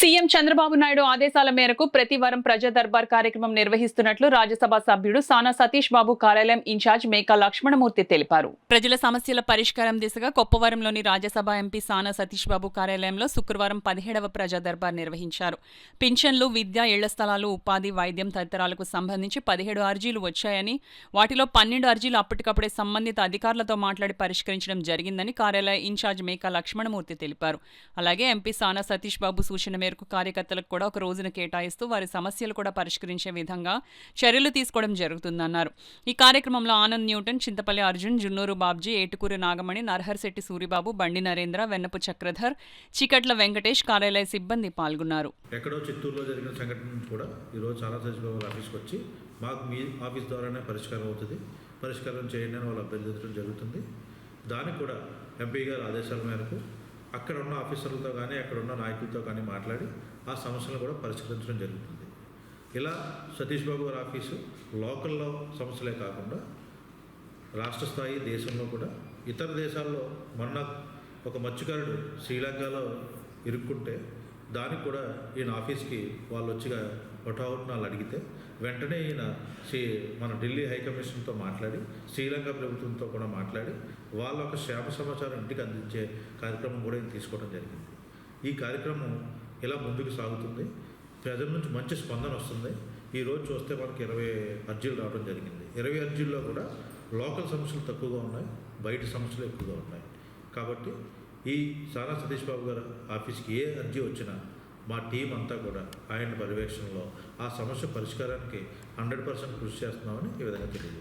CM Chandrababu Naidu ఆదేశాల మేరకు ప్రతి వారం ప్రజా దర్బార్ కార్యక్రమం నిర్వహిస్తున్నట్లు రాజ్యసభ సభ్యుడు సానా సతీష్ బాబు కార్యాలయం ఇన్ఛార్జ్ మేకా లక్ష్మణమూర్తి తెలిపారు. ప్రజల సమస్యల పరిష్కారం దిశగా కొప్పవరంలోని రాజ్యసభ ఎంపీ సానా సతీష్ బాబు కార్యాలయంలో శుక్రవారం 17వ ప్రజా దర్బార్ నిర్వహించారు. పింఛన్లు, విద్య, ఇళ్ల స్థలాలు, ఉపాధి, వైద్యం తదితరాలకు సంబంధించి 17 అర్జీలు వచ్చాయని, వాటిలో 12 అర్జీలు అప్పటికప్పుడే సంబంధిత అధికారులతో మాట్లాడి పరిష్కరించడం జరిగిందని కార్యాలయ ఇన్ఛార్జ్ మేకా లక్ష్మణమూర్తి తెలిపారు. అలాగే ఎంపీ సానా సతీష్ బాబు సూచన మేరకు కార్యకర్తలకు కూడా ఒక రోజును కేటాయిస్తూ వారి సమస్యలు కూడా పరిష్కరించే విధంగా చర్యలు తీసుకోవడం జరుగుతుందన్నారు. ఈ కార్యక్రమంలో ఆనంద్ న్యూటన్, చింతపల్లి అర్జున్, జున్నూరు బాబ్జీ, ఏటుకూరి నాగమణి, నరహర్శెట్టి సూరిబాబు, బండి నరేంద్ర, వెన్నపు చక్రధర్, చికట్ల వెంకటేష్ కార్యాలయ సిబ్బంది పాల్గొన్నారు. ఎక్కడో చిత్తూరులో జరిగిన సంఘటన కూడా ఈరోజు చాలా సచివాలయ ఆఫీస్కి వచ్చి మాకు మీ ఆఫీస్ ద్వారానే పరిష్కారం అవుతుంది, పరిష్కారం చేయండి అని వాళ్ళు అభ్యర్థించడం జరుగుతుంది. దానికి కూడా ఎంపీ గారి ఆదేశాల మేరకు అక్కడ ఉన్న ఆఫీసర్లతో కానీ అక్కడ ఉన్న నాయకులతో కానీ మాట్లాడి ఆ సమస్యలను కూడా పరిష్కరించడం జరుగుతుంది. ఇలా సతీష్ బాబు గారి ఆఫీసు లోకల్లో సమస్యలే కాకుండా రాష్ట్ర స్థాయి, దేశంలో కూడా ఇతర దేశాల్లో మొన్న ఒక మత్స్యకారుడు శ్రీలంకలో ఇరుక్కుంటే దానికి కూడా ఈయన ఆఫీస్కి వాళ్ళు వచ్చిగా ఒటావుట్నాలు అడిగితే వెంటనే ఈయన మన ఢిల్లీ హైకమిషన్తో మాట్లాడి శ్రీలంక ప్రభుత్వంతో కూడా మాట్లాడి వాళ్ళ ఒక క్షేమ సమాచారం ఇంటికి అందించే కార్యక్రమం కూడా ఈయన తీసుకోవడం జరిగింది. ఈ కార్యక్రమం ఇలా ముందుకు సాగుతుంది. ప్రజల నుంచి మంచి స్పందన వస్తుంది. ఈరోజు చూస్తే మనకి 20 అర్జీలు రావడం జరిగింది. 20 అర్జీల్లో కూడా లోకల్ సమస్యలు తక్కువగా ఉన్నాయి, బయట సమస్యలు ఎక్కువగా ఉన్నాయి. కాబట్టి ఈ సానా సతీష్ బాబు గారు ఆఫీస్కి ఏ అర్జీ వచ్చినా మా టీం అంతా కూడా ఆయన పర్యవేక్షణలో ఆ సమస్య పరిష్కారానికి 100% కృషి చేస్తున్నామని ఈ విధంగా తెలియజేస్తున్నాం.